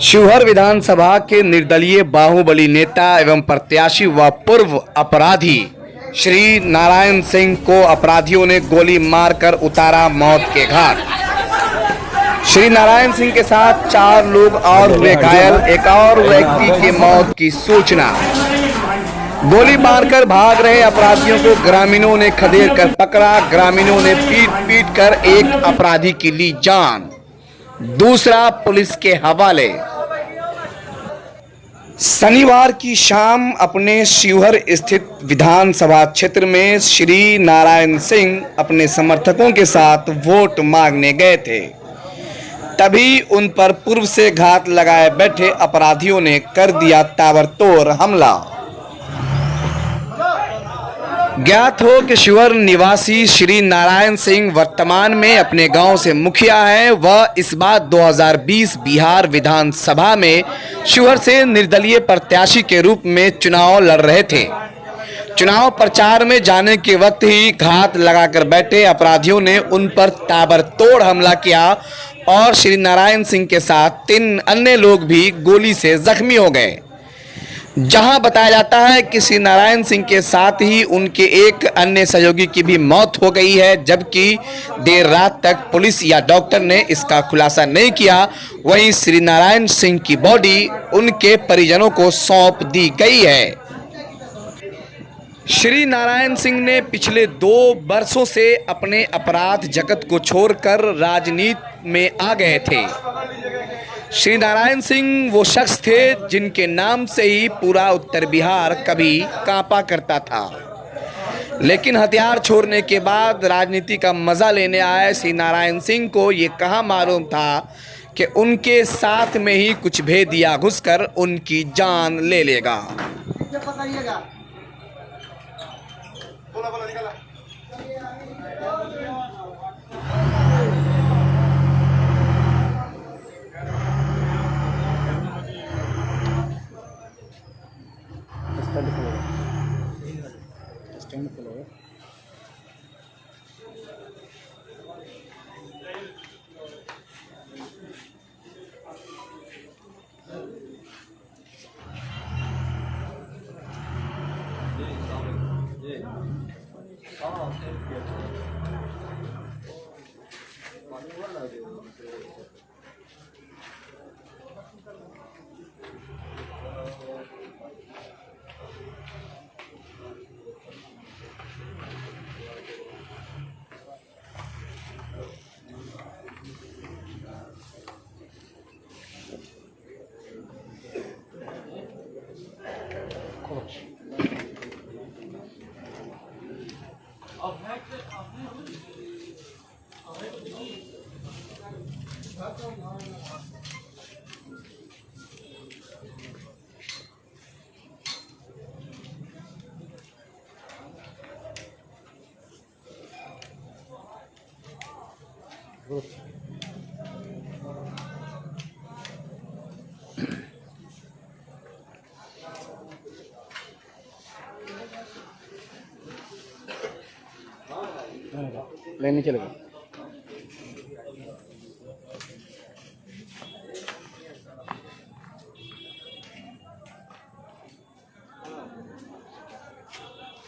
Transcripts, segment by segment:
शिवहर विधानसभा के निर्दलीय बाहुबली नेता एवं प्रत्याशी व पूर्व अपराधी श्री नारायण सिंह को अपराधियों ने गोली मारकर उतारा मौत के घाट। श्री नारायण सिंह के साथ 4 लोग और हुए घायल। एक और व्यक्ति के मौत की सूचना। गोली मारकर भाग रहे अपराधियों को ग्रामीणों ने खदेड़ कर पकड़ा। ग्रामीणों ने पीट कर एक अपराधी की ली जान, दूसरा पुलिस के हवाले। शनिवार की शाम अपने शिवहर स्थित विधानसभा क्षेत्र में श्री नारायण सिंह अपने समर्थकों के साथ वोट मांगने गए थे, तभी उन पर पूर्व से घात लगाए बैठे अपराधियों ने कर दिया ताबड़तोड़ हमला। ज्ञात हो कि शिवहर निवासी श्री नारायण सिंह वर्तमान में अपने गांव से मुखिया हैं। वह इस बार 2020 बिहार विधानसभा में शिवहर से निर्दलीय प्रत्याशी के रूप में चुनाव लड़ रहे थे। चुनाव प्रचार में जाने के वक्त ही घात लगाकर बैठे अपराधियों ने उन पर ताबड़तोड़ हमला किया और श्री नारायण सिंह के साथ 3 अन्य लोग भी गोली से जख्मी हो गए। जहां बताया जाता है कि श्री नारायण सिंह के साथ ही उनके एक अन्य सहयोगी की भी मौत हो गई है, जबकि देर रात तक पुलिस या डॉक्टर ने इसका खुलासा नहीं किया। वहीं श्री नारायण सिंह की बॉडी उनके परिजनों को सौंप दी गई है। श्री नारायण सिंह ने पिछले 2 वर्षों से अपने अपराध जगत को छोड़कर राजनीति में आ गए थे। श्री नारायण सिंह वो शख्स थे जिनके नाम से ही पूरा उत्तर बिहार कभी कांपा करता था, लेकिन हथियार छोड़ने के बाद राजनीति का मजा लेने आए श्री नारायण सिंह को ये कहाँ मालूम था कि उनके साथ में ही कुछ भेदिया घुसकर उनकी जान ले लेगा। लेने चलेगा।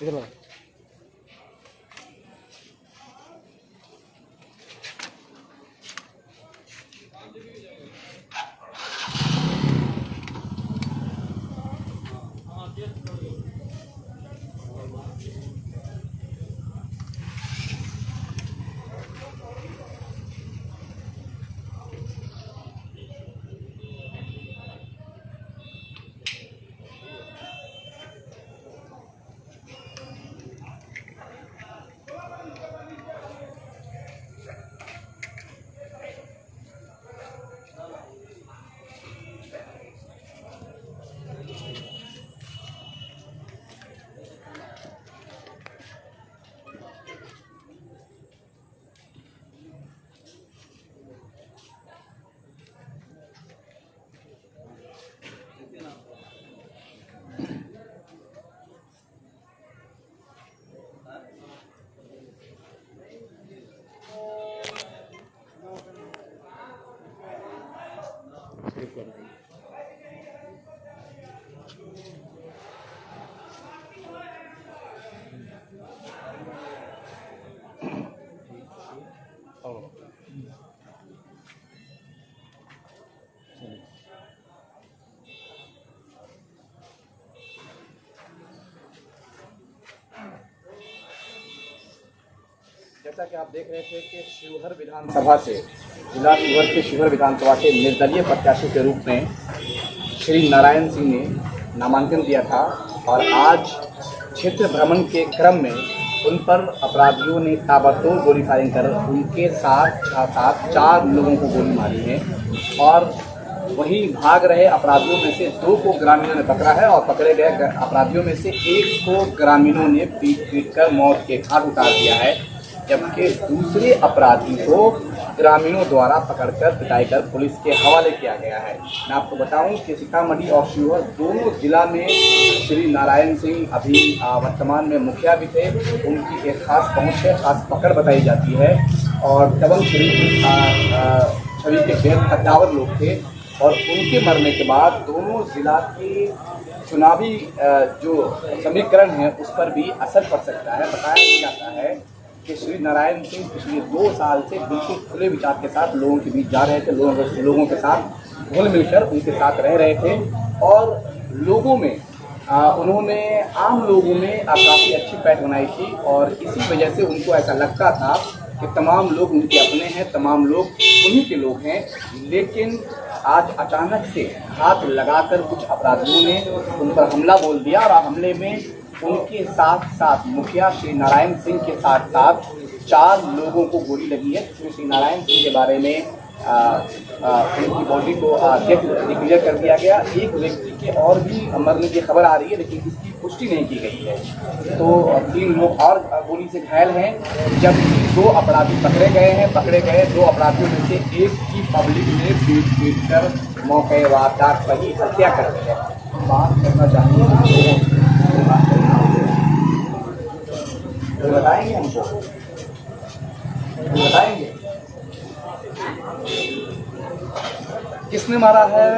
इधर जैसा कि आप देख रहे थे कि शिवहर विधानसभा से जिला शिवहर के शिवहर विधानसभा के निर्दलीय प्रत्याशी के रूप में श्री नारायण सिंह ने नामांकन दिया था और आज क्षेत्र भ्रमण के क्रम में उन पर अपराधियों ने ताबड़तोड़ गोली फायरिंग कर उनके साथ 4 लोगों को गोली मारी है और वहीं भाग रहे अपराधियों में से 2 को ग्रामीणों ने पकड़ा है और पकड़े गए अपराधियों में से 1 को ग्रामीणों ने पीट कर मौत के घाट उतार दिया है, जबकि दूसरे अपराधी को ग्रामीणों द्वारा पकड़कर पिटाई कर पुलिस के हवाले किया गया है। मैं आपको बताऊं कि सीतामढ़ी और शिवहर दोनों जिला में श्री नारायण सिंह अभी वर्तमान में मुखिया भी थे। उनकी एक खास पहुंच है, खास पकड़ बताई जाती है और दबंग छवि के बेहद कद्दावर लोग थे और उनके मरने के बाद दोनों जिला के चुनावी जो समीकरण है उस पर भी असर पड़ सकता है। बताया जाता है कि श्री नारायण सिंह पिछले 2 साल से बिल्कुल खुले विचार के साथ लोगों के बीच जा रहे थे, लोगों के साथ घुल मिलकर उनके साथ रह रहे थे और लोगों में उन्होंने आम लोगों में काफ़ी अच्छी पैठ बनाई थी और इसी वजह से उनको ऐसा लगता था कि तमाम लोग उनके अपने हैं, तमाम लोग उन्हीं के लोग हैं। लेकिन आज अचानक से हाथ लगाकर कुछ अपराधियों ने उन पर हमला बोल दिया और हमले में उनके साथ मुखिया श्री नारायण सिंह के साथ 4 लोगों को गोली लगी है। श्री नारायण सिंह के बारे में उनकी बॉडी को डिक्लेयर कर दिया गया। एक व्यक्ति के और भी मरने की खबर आ रही है लेकिन इसकी पुष्टि नहीं की गई है। तो 3 लोग और गोली से घायल हैं, जब 2 अपराधी पकड़े गए 2 अपराधियों में से एक की पब्लिक ने पीट कर मौके वारदात पर ही हत्या कर दी है। बात करना चाहेंगे तो बताएंगे हमको, बताएंगे किसने मारा है,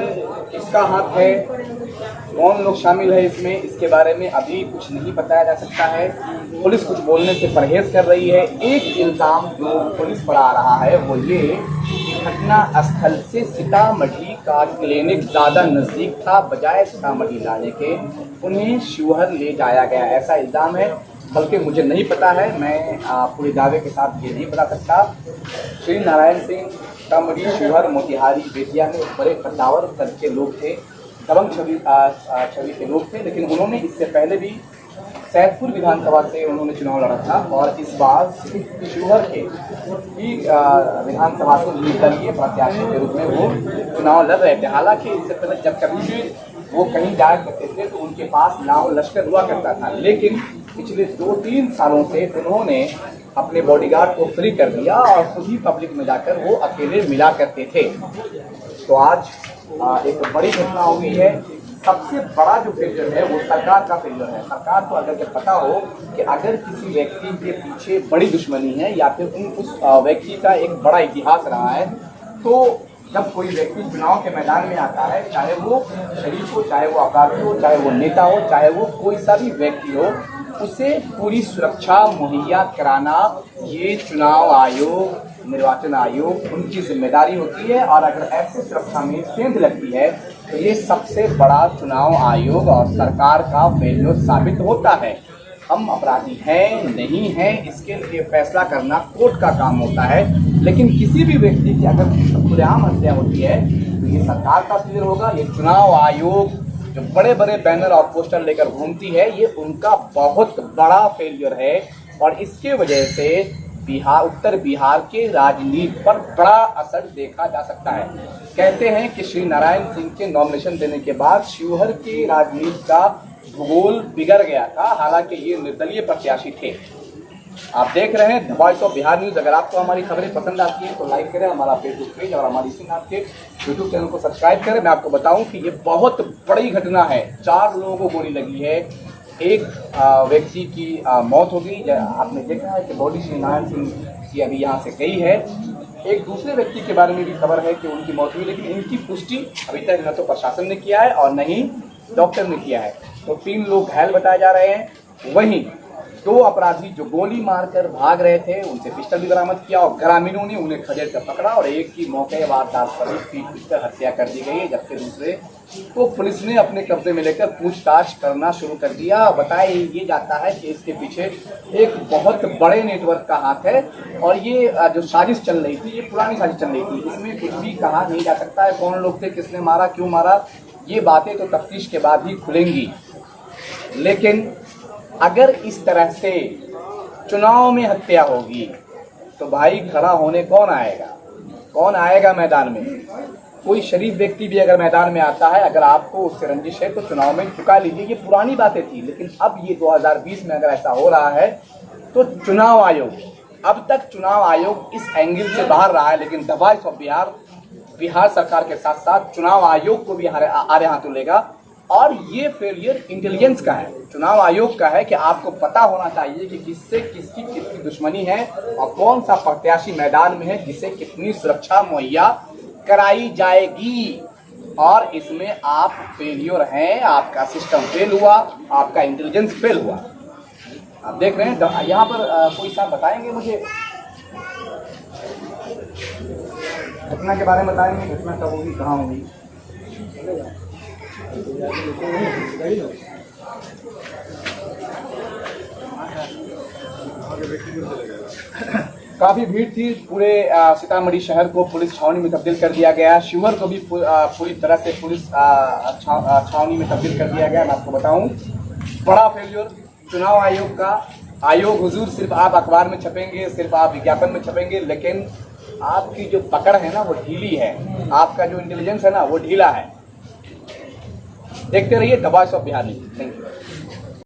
किसका हाथ है, कौन लोग शामिल है इसमें, इसके बारे में अभी कुछ नहीं बताया जा सकता है। पुलिस कुछ बोलने से परहेज कर रही है। एक इल्ज़ाम जो पुलिस पर आ रहा है वो ये कि घटना स्थल से सीतामढ़ी का क्लिनिक ज़्यादा नज़दीक था, बजाय सीतामढ़ी लाने के उन्हें शिवहर ले जाया गया, ऐसा इल्ज़ाम है। बल्कि मुझे नहीं पता है, मैं पूरे दावे के साथ ये नहीं बता सकता। श्री नारायण सिंह सीतामढ़ी, शिवहर, मोतिहारी, बेतिया में बड़े कद्दावर कद के लोग थे, दबंग छवि के लोग थे, लेकिन उन्होंने इससे पहले भी सैदपुर विधानसभा से उन्होंने चुनाव लड़ा था और इस बार शिवहर के ही विधानसभा से निर्दलीय प्रत्याशी के रूप में वो चुनाव लड़ रहे थे। हालांकि इससे पहले जब कभी भी वो कहीं जाया करते थे तो उनके पास नाव लश्कर हुआ करता था, लेकिन पिछले 2-3 सालों से उन्होंने अपने बॉडीगार्ड को फ्री कर दिया और खुद ही पब्लिक में जाकर वो अकेले मिला करते थे। तो आज एक बड़ी घटना हुई है। सबसे बड़ा जो फेलियर है वो सरकार का फेलियर है। सरकार को अगर पता हो कि अगर किसी व्यक्ति के पीछे बड़ी दुश्मनी है या फिर उस व्यक्ति का एक बड़ा इतिहास रहा है, तो जब कोई व्यक्ति चुनाव के मैदान में आता है, चाहे वो शरीफ हो, चाहे वो अपराधी हो, चाहे वो नेता हो, चाहे वो कोई सा भी व्यक्ति हो, उसे पूरी सुरक्षा मुहैया कराना ये चुनाव आयोग, निर्वाचन आयोग उनकी जिम्मेदारी होती है। और अगर ऐसी सुरक्षा में सेंध लगती है तो ये सबसे बड़ा चुनाव आयोग और सरकार का फेलियर साबित होता है। हम अपराधी हैं नहीं हैं इसके लिए फैसला करना कोर्ट का काम होता है, लेकिन किसी भी व्यक्ति की अगर खुलेआम हत्या होती है तो ये सरकार का फेलियर होगा। ये चुनाव आयोग जो बड़े बड़े बैनर और पोस्टर लेकर घूमती है, ये उनका बहुत बड़ा फेलियर है और इसके वजह से उत्तर बिहार के राजनीति पर बड़ा असर देखा जा सकता है। कहते हैं कि श्री नारायण सिंह के नॉमिनेशन देने के बाद शिवहर के राजनीति का भूगोल बिगड़ गया था। हालांकि ये निर्दलीय प्रत्याशी थे। आप देख रहे हैं the voice of Bihar news. अगर आपको हमारी खबरें पसंद आती हैं तो लाइक करें हमारा फेसबुक पेज और हमारी इसी नाम के यूट्यूब चैनल को सब्सक्राइब करें। मैं आपको बताऊं कि ये बहुत बड़ी घटना है। 4 लोगों को गोली लगी है, एक व्यक्ति की मौत हो गई। आपने देखा है कि बॉडी श्री नारायण सिंह की अभी यहाँ से गई है। एक दूसरे व्यक्ति के बारे में भी खबर है कि उनकी मौत हुई, लेकिन इनकी पुष्टि अभी तक न तो प्रशासन ने किया है और न ही डॉक्टर ने किया है। तो 3 लोग घायल बताए जा रहे हैं। वहीं 2 अपराधी जो गोली मारकर भाग रहे थे, उनसे पिस्टल भी बरामद किया और ग्रामीणों ने उन्हें खदेड़ कर पकड़ा और एक की मौके वारदात पर ही पीट हत्या कर दी गई है, जबकि दूसरे को पुलिस ने अपने कब्जे में लेकर पूछताछ करना शुरू कर दिया। बताया ये जाता है कि इसके पीछे एक बहुत बड़े नेटवर्क का हाथ है और ये जो साजिश चल रही थी, ये पुरानी साजिश चल रही थी। इसमें कुछ भी कहा नहीं जा सकता है, कौन लोग थे, किसने मारा, क्यों मारा, ये बातें तो तफ्तीश के बाद ही खुलेंगी। लेकिन अगर इस तरह से चुनाव में हत्या होगी तो भाई खड़ा होने कौन आएगा? कौन आएगा मैदान में? कोई शरीफ व्यक्ति भी अगर मैदान में आता है, अगर आपको उससे रंजिश है तो चुनाव में चुका लीजिए। ये पुरानी बातें थी, लेकिन अब ये 2020 में अगर ऐसा हो रहा है तो चुनाव आयोग, अब तक चुनाव आयोग इस एंगल से बाहर रहा है, लेकिन द वॉइस ऑफ बिहार सरकार के साथ साथ चुनाव आयोग को भी आड़े हाथों लेगा। और ये फेलियर इंटेलिजेंस का है, चुनाव आयोग का है कि आपको पता होना चाहिए कि किससे किसकी कितनी दुश्मनी है और कौन सा प्रत्याशी मैदान में है, जिसे कितनी सुरक्षा मुहैया कराई जाएगी। और इसमें आप फेलियर हैं, आपका सिस्टम फेल हुआ, आपका इंटेलिजेंस फेल हुआ। आप देख रहे हैं यहाँ पर कोई साहब बताएंगे मुझे घटना के बारे में, बताएंगे घटना कब होगी, कहाँ होगी? काफी भीड़ थी, पूरे सीतामढ़ी शहर को पुलिस छावनी में तब्दील कर दिया गया। शिवहर को भी पूरी तरह से पुलिस छावनी में तब्दील कर दिया गया। मैं आपको बताऊं, बड़ा फेलियर चुनाव आयोग का। आयोग हुजूर सिर्फ आप अखबार में छपेंगे, सिर्फ आप विज्ञापन में छपेंगे, लेकिन आपकी जो पकड़ है ना वो ढीली है, आपका जो इंटेलिजेंस है ना वो ढीला है। देखते रहिए the voice of Bihar news.